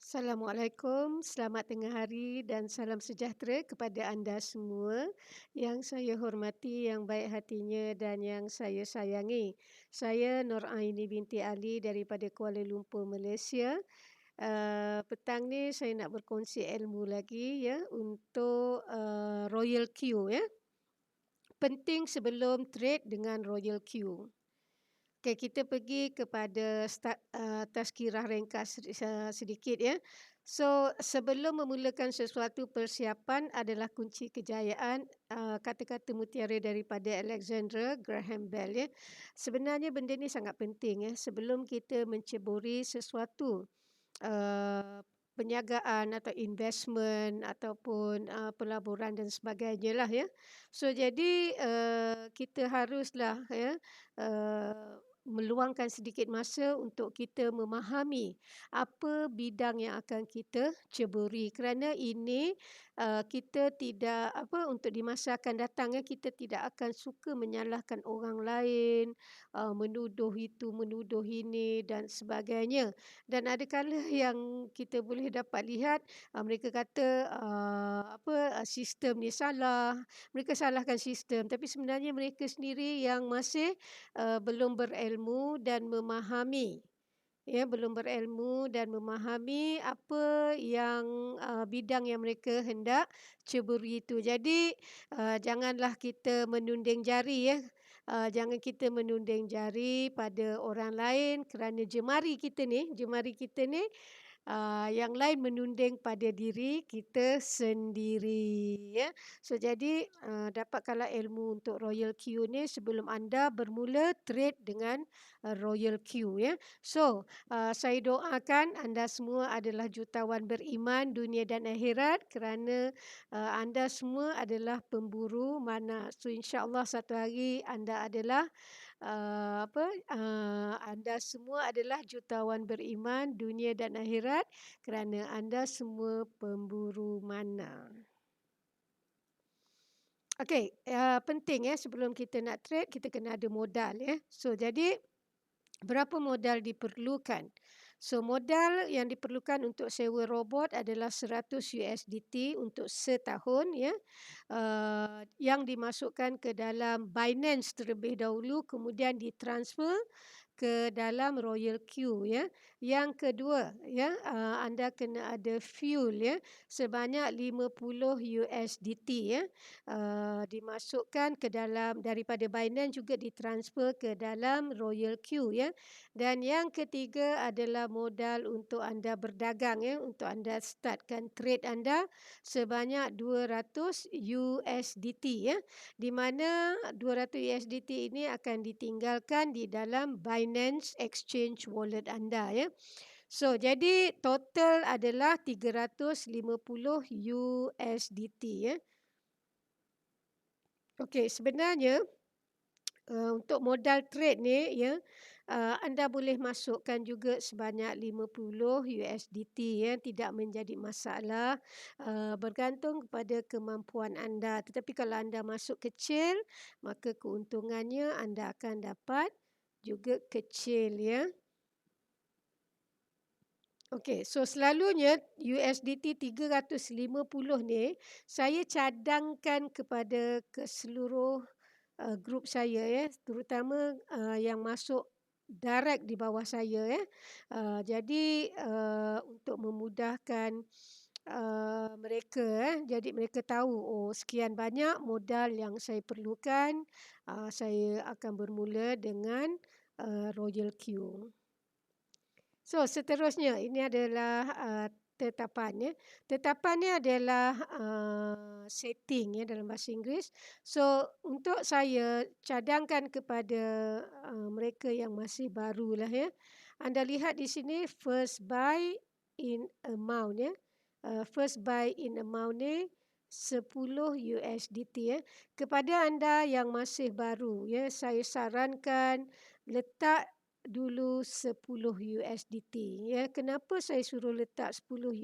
Assalamualaikum, selamat tengah hari dan salam sejahtera kepada anda semua yang saya hormati, yang baik hatinya dan yang saya sayangi. Saya Nur Aini binti Ali daripada Kuala Lumpur, Malaysia. Petang ni saya nak berkongsi ilmu lagi ya untuk Royal Q ya. Penting sebelum trade dengan Royal Q. Okey, kita pergi kepada tazkirah ringkas sedikit ya. So, sebelum memulakan sesuatu, persiapan adalah kunci kejayaan, kata-kata mutiara daripada Alexander Graham Bell ya. Sebenarnya benda ni sangat penting ya, sebelum kita menceburi sesuatu, perniagaan atau investment ataupun, pelaburan dan sebagainya lah ya. So, jadi, kita haruslah ya, meluangkan sedikit masa untuk kita memahami apa bidang yang akan kita ceburi, kerana ini kita tidak untuk di masa akan datang ya, kita tidak akan suka menyalahkan orang lain, menuduh itu, menuduh ini dan sebagainya. Dan ada kala yang kita boleh dapat lihat, mereka kata sistem ni salah, mereka salahkan sistem, tapi sebenarnya mereka sendiri yang masih belum berilmu dan memahami. Ya, belum berilmu dan memahami apa yang bidang yang mereka hendak ceburi itu. Jadi janganlah kita menunding jari ya. Jangan kita menunding jari pada orang lain, kerana jemari kita ni yang lain menunding pada diri kita sendiri ya. So jadi dapatkanlah ilmu untuk Royal Q ni sebelum anda bermula trade dengan Royal Q ya. So saya doakan anda semua adalah jutawan beriman dunia dan akhirat, kerana anda semua adalah pemburu mana. So insya-Allah satu hari anda adalah anda semua adalah jutawan beriman dunia dan akhirat, kerana anda semua pemburu mana. Okey, penting ya sebelum kita nak trade, kita kena ada modal ya. So jadi berapa modal diperlukan? So modal yang diperlukan untuk sewa robot adalah $100 untuk setahun ya. Yang dimasukkan ke dalam Binance terlebih dahulu, kemudian ditransfer ke dalam Royal Q ya. Yang kedua ya, anda kena ada fuel ya sebanyak $50 ya. Dimasukkan ke dalam daripada Binance, juga ditransfer ke dalam Royal Q ya. Dan yang ketiga adalah modal untuk anda berdagang ya, untuk anda startkan trade anda sebanyak $200 ya. Di mana $200 ini akan ditinggalkan di dalam Binance Exchange Wallet anda ya. So jadi total adalah $350 ya. Okey, sebenarnya untuk modal trade ni ya, anda boleh masukkan juga sebanyak $50 ya, tidak menjadi masalah, bergantung kepada kemampuan anda. Tetapi kalau anda masuk kecil, maka keuntungannya anda akan dapat juga kecil ya. Okey, so selalunya USDT 350 ni saya cadangkan kepada seluruh grup saya ya, terutama yang masuk direct di bawah saya ya. Jadi untuk memudahkan mereka jadi mereka tahu, oh sekian banyak modal yang saya perlukan, saya akan bermula dengan Royal Q. So seterusnya ini adalah tetapan ya. Tetapan ni adalah setting ya dalam bahasa Inggeris. So untuk saya cadangkan kepada mereka yang masih barulah ya. Anda lihat di sini first buy in amount ya. First buy in amount ni $10 ya. Kepada anda yang masih baru ya, saya sarankan letak dulu $10 ya. Kenapa saya suruh letak $10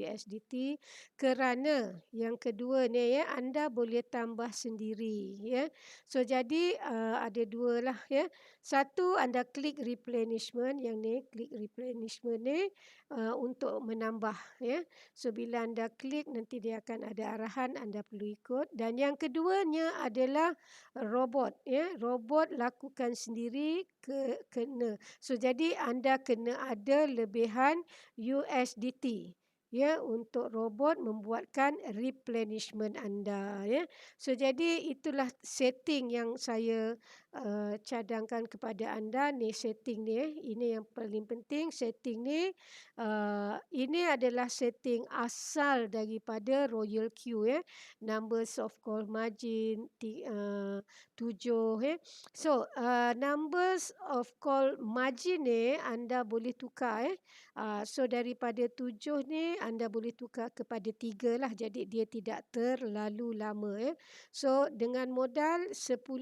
Kerana yang kedua ni ya, anda boleh tambah sendiri ya. So jadi ada dua lah ya. Satu, anda klik replenishment, yang ni klik replenishment ni untuk menambah ya. So bila anda klik nanti dia akan ada arahan, anda perlu ikut. Dan yang keduanya adalah robot ya. Robot lakukan sendiri kena. So jadi anda kena ada lebihan USDT ya untuk robot membuatkan replenishment anda ya. So jadi itulah setting yang saya cadangkan kepada anda ni, setting ni ini yang paling penting. Setting ni ini adalah setting asal daripada Royal Q ya. Numbers of call margin 7 ya. So numbers of call margin ni anda boleh tukar so daripada 7 ni anda boleh tukar kepada 3 lah. Jadi dia tidak terlalu lama ya. So dengan modal $10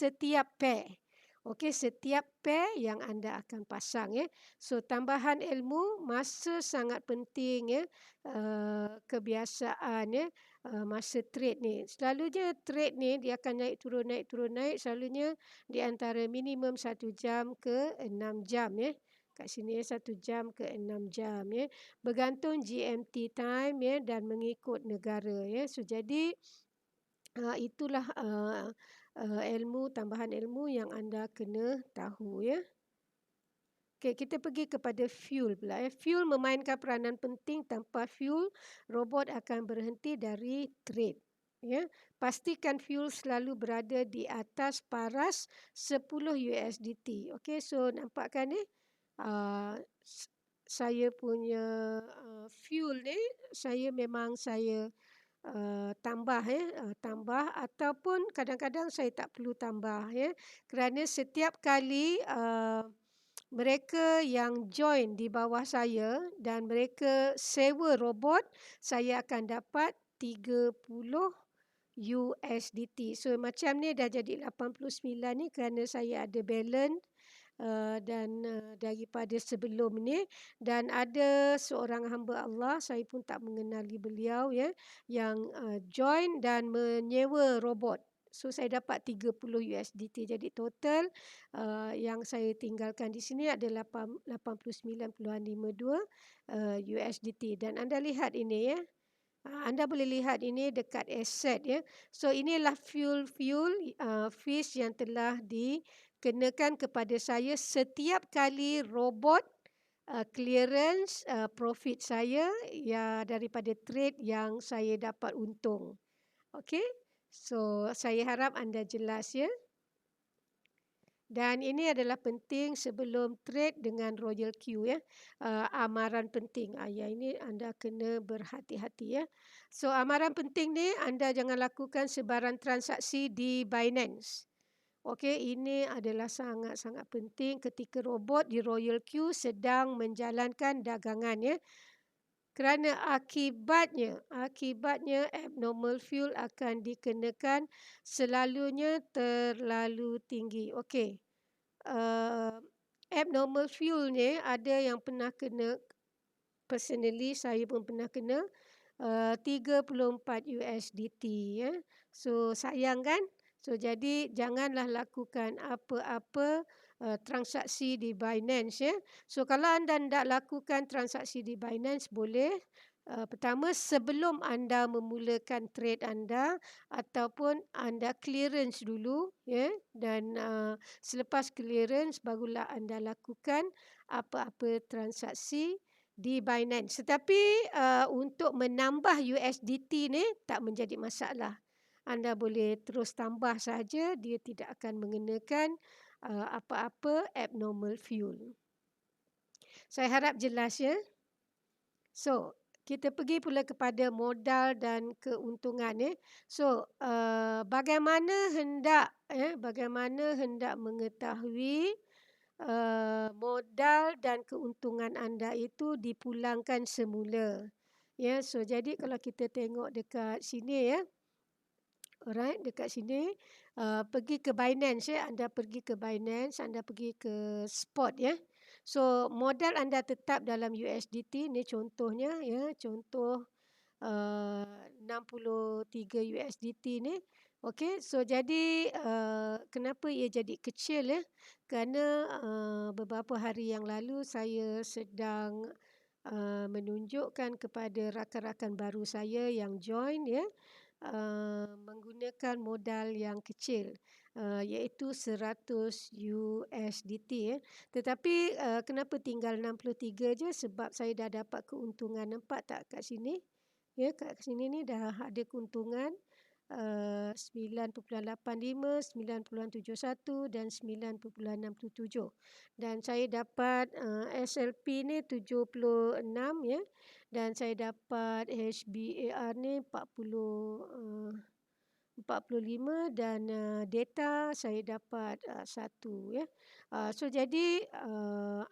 setiap pair. Okey, setiap pair yang anda akan pasang ya. So tambahan ilmu, masa sangat penting ya. Kebiasaan ya. Masa trade ni. Selalunya trade ni dia akan naik turun naik turun naik, selalunya di antara minimum 1 jam ke 6 jam ya. Kat sini 1 jam ke 6 jam ya. Bergantung GMT time ya dan mengikut negara ya. So jadi itulah ilmu, tambahan ilmu yang anda kena tahu ya. Okey, kita pergi kepada fuel pula ya. Fuel memainkan peranan penting. Tanpa fuel, robot akan berhenti dari trade. Ya, pastikan fuel selalu berada di atas paras $10. Okey, so nampak kan ni? Saya punya fuel ni, saya memang tambah ya, tambah ataupun kadang-kadang saya tak perlu tambah ya. Kerana setiap kali mereka yang join di bawah saya dan mereka sewa robot, saya akan dapat $30. So macam ni dah jadi 89 ni kerana saya ada balance dan daripada sebelum ni. Dan ada seorang hamba Allah, saya pun tak mengenali beliau ya, yang join dan menyewa robot. So saya dapat $30. Jadi total yang saya tinggalkan di sini adalah 89.52 USDT. Dan anda lihat ini ya. Anda boleh lihat ini dekat asset ya. So inilah fuel fees yang telah dikenakan kepada saya setiap kali robot clearance profit saya ya daripada trade yang saya dapat untung. Okey. So saya harap anda jelas ya. Dan ini adalah penting sebelum trade dengan Royal Q ya. Amaran penting. Ya, ini anda kena berhati-hati ya. So amaran penting ni, anda jangan lakukan sebarang transaksi di Binance. Okey, ini adalah sangat-sangat penting ketika robot di Royal Q sedang menjalankan dagangan ya. Kerana akibatnya abnormal fuel akan dikenakan selalunya terlalu tinggi. Okey. Abnormal fuel ni ada yang pernah kena, personally saya pun pernah kena 34 USDT ya. So sayang kan? So jadi janganlah lakukan apa-apa transaksi di Binance ya. So kalau anda hendak lakukan transaksi di Binance boleh. Pertama, sebelum anda memulakan trade anda ataupun anda clearance dulu ya, dan selepas clearance barulah anda lakukan apa-apa transaksi di Binance. Tetapi untuk menambah USDT ni tak menjadi masalah. Anda boleh terus tambah saja, dia tidak akan mengenakan apa-apa abnormal fuel. Saya harap jelas ya. So, kita pergi pula kepada modal dan keuntungan ya. So, bagaimana hendak mengetahui modal dan keuntungan anda itu dipulangkan semula. Ya, so jadi kalau kita tengok dekat sini ya. Alright, dekat sini pergi ke Binance ya, anda pergi ke Binance, anda pergi ke spot ya. So modal anda tetap dalam USDT, ni contohnya ya, contoh 63 USDT ni. Okey, so jadi kenapa ia jadi kecil ya? Kerana beberapa hari yang lalu saya sedang menunjukkan kepada rakan-rakan baru saya yang join ya, menggunakan modal yang kecil, iaitu 100 USDT ya. Tetapi kenapa tinggal 63 je? Sebab saya dah dapat keuntungan, nampak tak kat sini? Ya, kat sini ni dah ada keuntungan 9.85, 9.71 dan 9.67. Dan saya dapat SLP ni 76 ya. Dan saya dapat HBAR ni 45 dan data saya dapat 1 ya. So jadi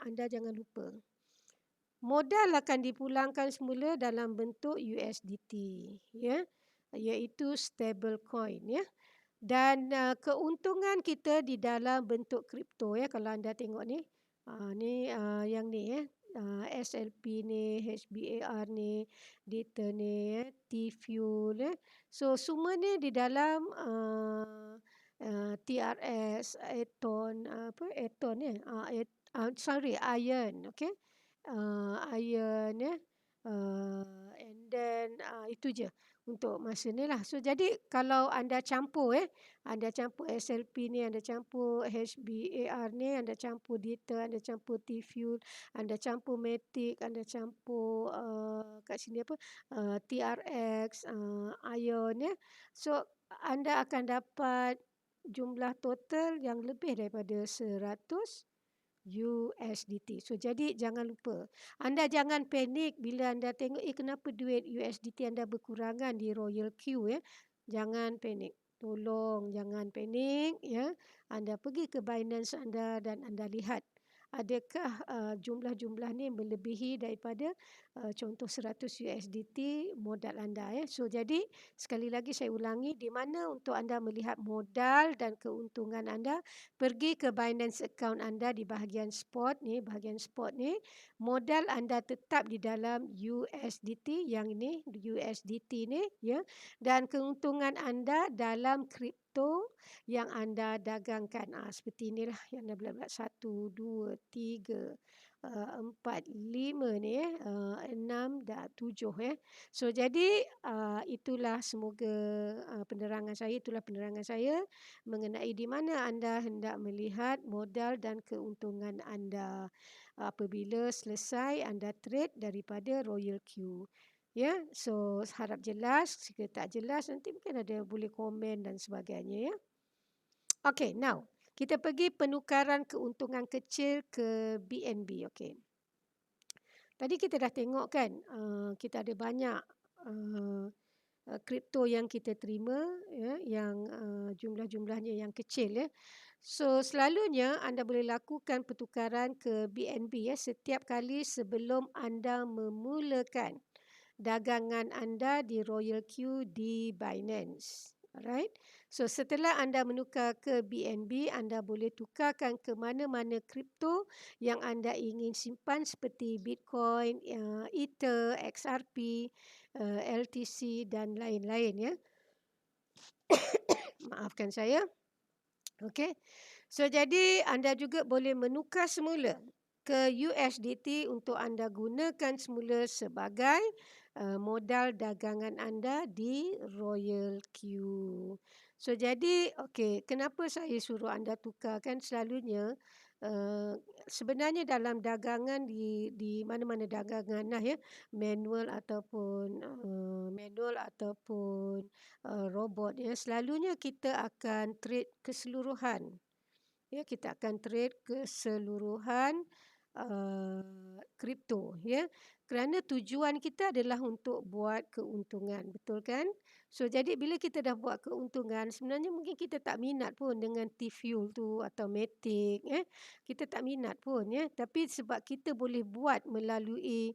anda jangan lupa, modal akan dipulangkan semula dalam bentuk USDT ya, iaitu stable coin ya. Dan keuntungan kita di dalam bentuk kripto ya, kalau anda tengok ni, ni yang ni ya, SLP ni, HBAR ni, data ni ya, T-Fuel ya. So semua ni di dalam TRS, Aton, Aton ya, sorry, Iron, okay. Iron ya, and then itu je untuk masa ni lah. So jadi kalau anda campur anda campur SLP ni, anda campur HBAR ni, anda campur data, anda campur T-Fuel, anda campur Matic, anda campur kat sini apa, TRX, Ion ya. So anda akan dapat jumlah total yang lebih daripada 100 USDT. So jadi jangan lupa, anda jangan panik bila anda tengok kenapa duit USDT anda berkurangan di Royal Q ya. Jangan panik. Tolong jangan panik ya. Anda pergi ke Binance anda dan anda lihat adakah jumlah-jumlah ni melebihi daripada contoh 100 USDT modal anda ya. So jadi sekali lagi saya ulangi, di mana untuk anda melihat modal dan keuntungan anda, pergi ke Binance account anda di bahagian spot ni, modal anda tetap di dalam USDT yang ini, USDT ni ya, dan keuntungan anda dalam kripto yang anda dagangkan. Seperti inilah yang anda boleh buat 1, 2, 3, 4, 5 ni 6 dan 7 ya. So jadi itulah semoga penerangan saya mengenai di mana anda hendak melihat modal dan keuntungan anda apabila selesai anda trade daripada Royal Q. Ya, so harap jelas. Jika tak jelas nanti mungkin ada boleh komen dan sebagainya ya. Okay, now kita pergi penukaran keuntungan kecil ke BNB. Okay. Tadi kita dah tengok kan, kita ada banyak kripto yang kita terima ya, yang jumlah-jumlahnya yang kecil ya. So selalunya anda boleh lakukan pertukaran ke BNB ya setiap kali sebelum anda memulakan dagangan anda di Royal Q di Binance. Alright. So setelah anda menukar ke BNB, anda boleh tukarkan ke mana-mana kripto yang anda ingin simpan seperti Bitcoin, Ether, XRP, LTC dan lain-lain ya. Maafkan saya. Okey. So jadi anda juga boleh menukar semula ke USDT untuk anda gunakan semula sebagai modal dagangan anda di Royal Q. So jadi okey, kenapa saya suruh anda tukarkan? Selalunya sebenarnya dalam dagangan di mana-mana dagangan lah ya, manual ataupun robot ya, selalunya kita akan trade keseluruhan. Ya, kita akan trade keseluruhan kripto ya. Kerana tujuan kita adalah untuk buat keuntungan, betul kan? So jadi bila kita dah buat keuntungan, sebenarnya mungkin kita tak minat pun dengan T-Fuel tu atau Matic ya. Kita tak minat pun ya, tapi sebab kita boleh buat melalui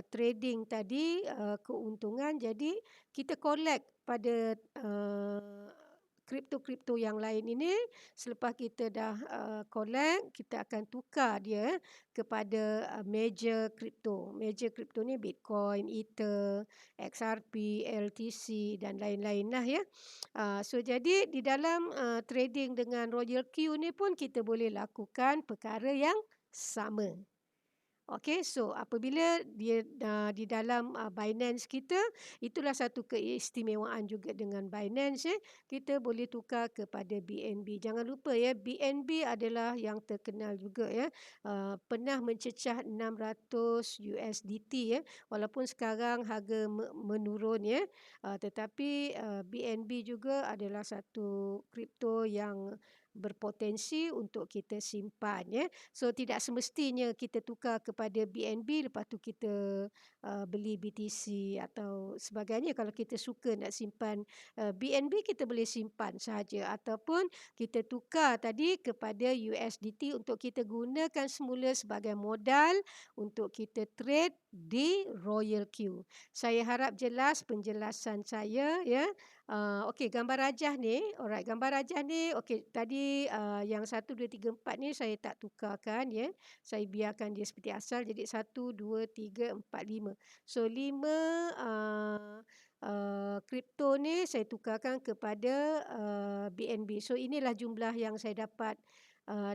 trading tadi keuntungan, jadi kita collect pada kripto-kripto yang lain ini selepas kita dah collect, kita akan tukar dia kepada major kripto. Major kripto ni Bitcoin, Ether, XRP, LTC dan lain-lain lah ya. So jadi di dalam trading dengan Royal Q ni pun kita boleh lakukan perkara yang sama. Okey, so apabila dia di dalam Binance kita, itulah satu keistimewaan juga dengan Binance kita boleh tukar kepada BNB. Jangan lupa ya, BNB adalah yang terkenal juga ya. Pernah mencecah 600 USDT ya, walaupun sekarang harga menurun ya. Tetapi BNB juga adalah satu kripto yang berpotensi untuk kita simpan ya. So tidak semestinya kita tukar kepada BNB lepas tu kita beli BTC atau sebagainya. Kalau kita suka nak simpan BNB, kita boleh simpan sahaja ataupun kita tukar tadi kepada USDT untuk kita gunakan semula sebagai modal untuk kita trade di Royal Q. Saya harap jelas penjelasan saya ya. Okey, gambar rajah ni, alright, gambar rajah ni okey, tadi yang 1 2 3 4 ni saya tak tukarkan ya. Saya biarkan dia seperti asal, jadi 1 2 3 4 5. So 5 kripto ni saya tukarkan kepada BNB. So inilah jumlah yang saya dapat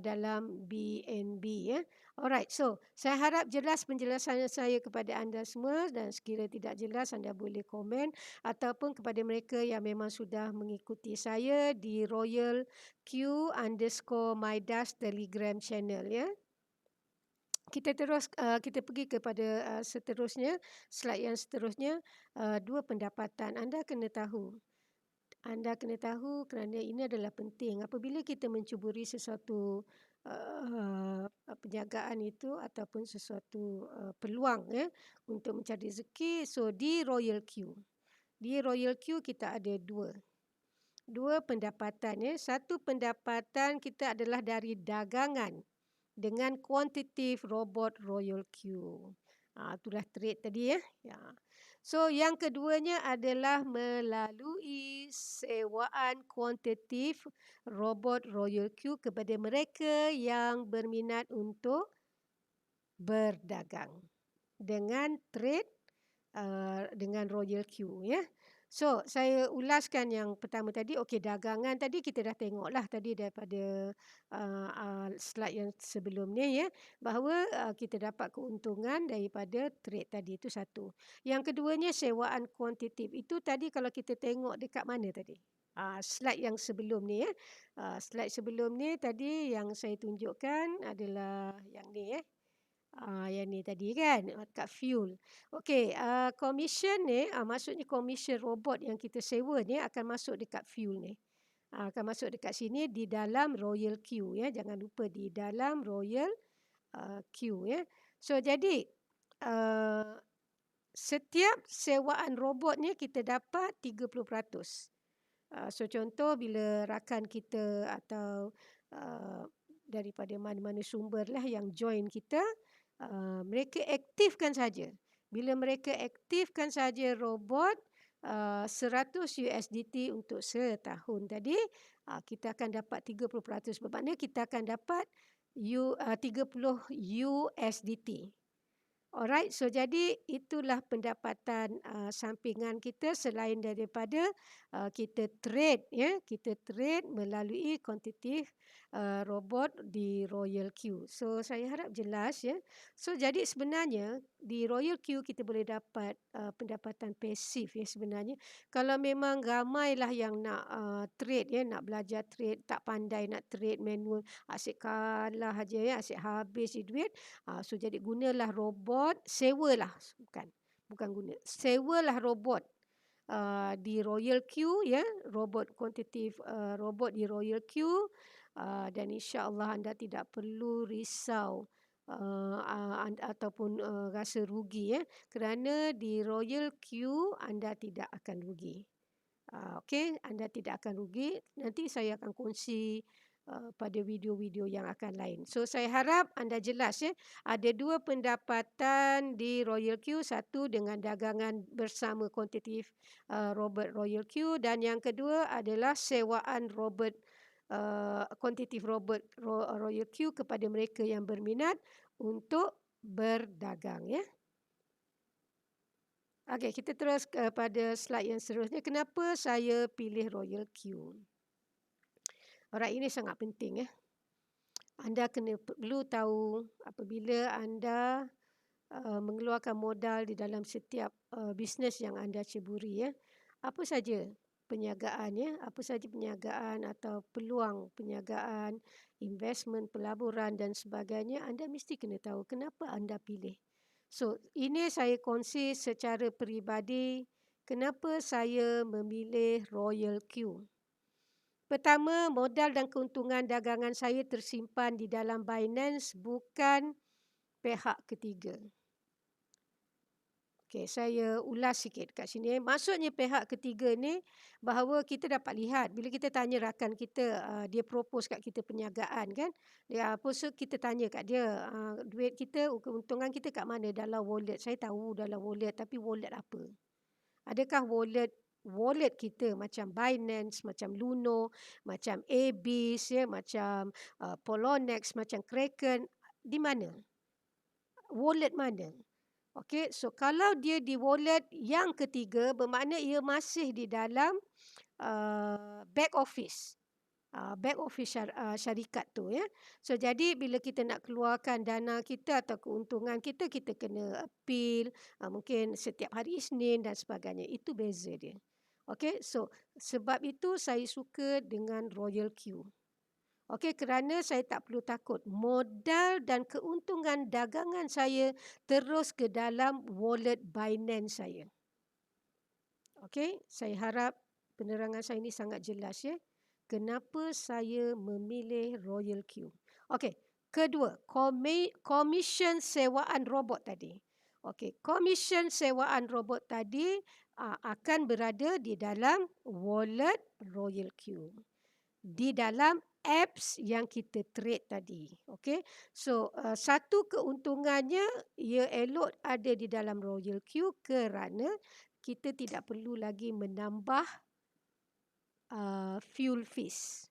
dalam BNB ya. Alright, so saya harap jelas penjelasan saya kepada anda semua, dan sekiranya tidak jelas anda boleh komen, ataupun kepada mereka yang memang sudah mengikuti saya di Royal Q_Midas Telegram channel ya. Kita pergi kepada seterusnya, slide yang seterusnya, dua pendapatan. Anda kena tahu kerana ini adalah penting apabila kita mencuburi sesuatu perniagaan itu ataupun sesuatu peluang ya untuk mencari rezeki. So di Royal Q kita ada dua pendapatan ya. Satu pendapatan kita adalah dari dagangan dengan kuantitatif robot Royal Q. Itulah trade tadi ya. So yang keduanya adalah melalui sewaan kuantitatif robot Royal Q kepada mereka yang berminat untuk berdagang dengan trade dengan Royal Q ya. So saya ulaskan yang pertama tadi. Okey, dagangan tadi kita dah tengoklah tadi daripada slide yang sebelum ni ya, bahawa kita dapat keuntungan daripada trade tadi, itu satu. Yang keduanya sewaan kuantitatif. Itu tadi kalau kita tengok dekat mana tadi? Slide yang sebelum ni ya. Slide sebelum ni tadi yang saya tunjukkan adalah yang ni ya. Yang ni tadi kan, kat fuel. Okey, commission ni, maksudnya commission robot yang kita sewa ni akan masuk dekat fuel ni. Akan masuk dekat sini di dalam Royal Q ya. Jangan lupa di dalam Royal Q ya. So jadi setiap sewaan robot ni kita dapat 30%. So contoh bila rakan kita atau daripada mana-mana sumber lah yang join kita, mereka aktifkan saja. Bila mereka aktifkan saja robot 100 USDT untuk setahun tadi, kita akan dapat 30%. Bermakna kita akan dapat 30 USDT. Alright, so jadi itulah pendapatan sampingan kita selain daripada kita trade ya, kita trade melalui kuantitatif robot di Royal Q. So saya harap jelas ya. So jadi sebenarnya di Royal Q kita boleh dapat pendapatan pasif ya sebenarnya. Kalau memang ramailah yang nak trade ya, nak belajar trade, tak pandai nak trade manual, asyik kalah aja ya, asyik habis duit. So jadi gunalah robot, sewalah, bukan guna, sewalah robot di Royal Q ya, robot kuantitatif robot di Royal Q, dan insya-Allah anda tidak perlu risau ataupun rasa rugi ya, kerana di Royal Q anda tidak akan rugi. Okey, anda tidak akan rugi. Nanti saya akan kongsi pada video-video yang akan lain. So saya harap anda jelas ya. Ada dua pendapatan di Royal Q, satu dengan dagangan bersama robot Royal Q, dan yang kedua adalah sewaan robot kuantitatif robot Royal Q kepada mereka yang berminat untuk berdagang ya. Okey, kita terus kepada slide yang seterusnya. Kenapa saya pilih Royal Q? Alright, ini sangat penting ya. Anda perlu tahu apabila anda mengeluarkan modal di dalam setiap bisnes yang anda ceburi ya. Apa saja perniagaan ya, apa saja perniagaan atau peluang perniagaan, investment, pelaburan dan sebagainya, anda mesti kena tahu kenapa anda pilih. So, ini saya kongsi secara peribadi kenapa saya memilih Royal Q. Pertama, modal dan keuntungan dagangan saya tersimpan di dalam Binance, bukan pihak ketiga. Okey, saya ulas sikit kat sini. Maksudnya pihak ketiga ni bahawa kita dapat lihat bila kita tanya rakan kita, dia propose kat kita perniagaan kan. Dia apa, so kita tanya kat dia, duit kita, keuntungan kita kat mana? Dalam wallet. Saya tahu dalam wallet, tapi wallet apa? Adakah wallet kita macam Binance, macam Luno, macam Abis ya, macam Poloniex, macam Kraken, di mana? Wallet mana? Okey, so kalau dia di wallet yang ketiga, bermakna ia masih di dalam back office. Syarikat tu ya. So jadi bila kita nak keluarkan dana kita atau keuntungan kita, kita kena appeal, mungkin setiap hari Isnin dan sebagainya. Itu beza dia. Okey, so sebab itu saya suka dengan Royal Q. Okey, kerana saya tak perlu takut. Modal dan keuntungan dagangan saya terus ke dalam wallet Binance saya. Okey, saya harap penerangan saya ini sangat jelas ya. Kenapa saya memilih Royal Q. Okey, kedua, komisen sewaan robot tadi. Okey, komisen sewaan robot tadi akan berada di dalam wallet Royal Q. Di dalam apps yang kita trade tadi. Okey. So, satu keuntungannya ia elok ada di dalam Royal Q kerana kita tidak perlu lagi menambah fuel fees.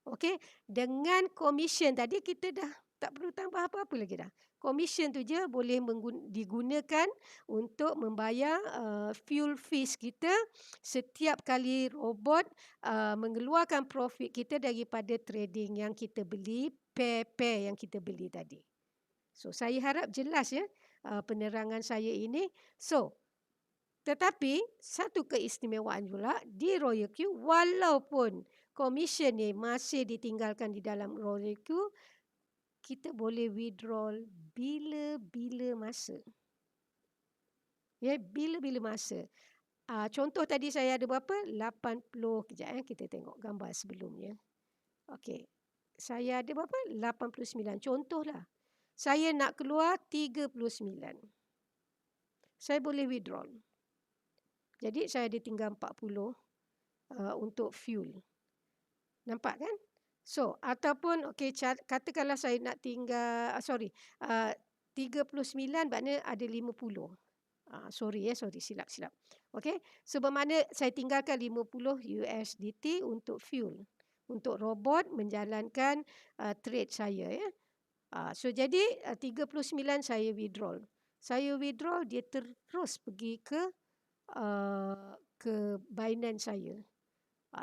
Okey, dengan komisen tadi kita dah tak perlu tambah apa-apa lagi dah. Komisen tu je boleh digunakan untuk membayar fuel fees kita setiap kali robot mengeluarkan profit kita daripada trading yang kita beli, pair-pair yang kita beli tadi. So, saya harap jelas ya penerangan saya ini. So, tetapi satu keistimewaan pula di Royal Q, walaupun komisen ni masih ditinggalkan di dalam Royal Q, kita boleh withdraw bila-bila masa. Ya, bila-bila masa. Contoh tadi saya ada berapa? 80, kejap kita tengok gambar sebelumnya. Okey. Saya ada berapa? 89. Contohlah. Saya nak keluar 39. Saya boleh withdraw. Jadi saya ditinggal 40 untuk fuel. Nampak kan? So, ataupun katakanlah saya nak tinggal 39 maknanya ada 50. Sorry silap. Okey. So bermakna saya tinggalkan 50 USDT untuk fuel. Untuk robot menjalankan trade saya ya. So jadi 39 saya withdraw. Saya withdraw, dia terus pergi ke Binance saya.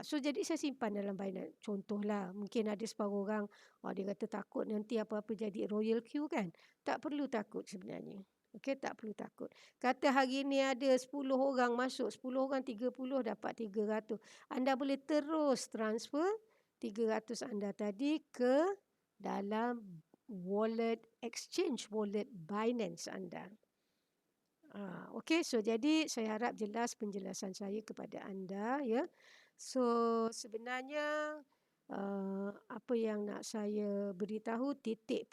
So jadi saya simpan dalam Binance. Contohlah, mungkin ada separuh orang dia kata takut nanti apa-apa jadi Royal Q kan. Tak perlu takut sebenarnya. Okey, tak perlu takut. Kata hari ni ada 10 orang masuk, 10 orang 30 dapat 300. Anda boleh terus transfer 300 anda tadi ke dalam exchange wallet Binance anda. Okey, so jadi saya harap jelas penjelasan saya kepada anda ya. So sebenarnya apa yang nak saya beritahu, titik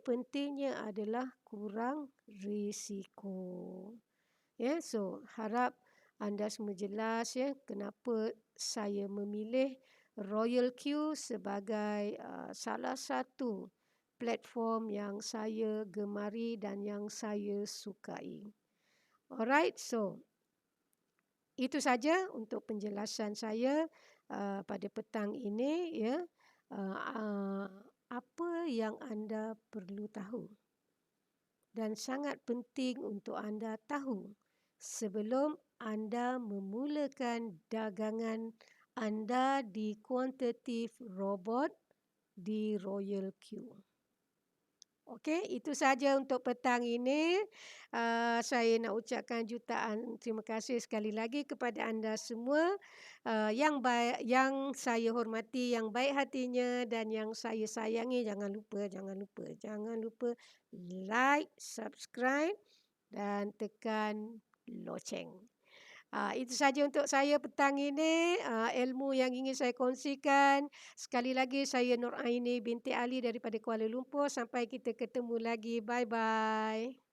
pentingnya adalah kurang risiko. Ya, so harap anda semua jelas ya kenapa saya memilih Royal Q sebagai salah satu platform yang saya gemari dan yang saya sukai. Alright, so itu saja untuk penjelasan saya pada petang ini, ya. Apa yang anda perlu tahu dan sangat penting untuk anda tahu sebelum anda memulakan dagangan anda di kuantitatif robot di Royal Q. Okey, itu saja untuk petang ini. Saya nak ucapkan jutaan terima kasih sekali lagi kepada anda semua yang baik, yang saya hormati, yang baik hatinya dan yang saya sayangi. Jangan lupa like, subscribe dan tekan loceng. Itu saja untuk saya petang ini, ilmu yang ingin saya kongsikan. Sekali lagi saya Nur Aini binti Ali daripada Kuala Lumpur. Sampai kita ketemu lagi. Bye-bye.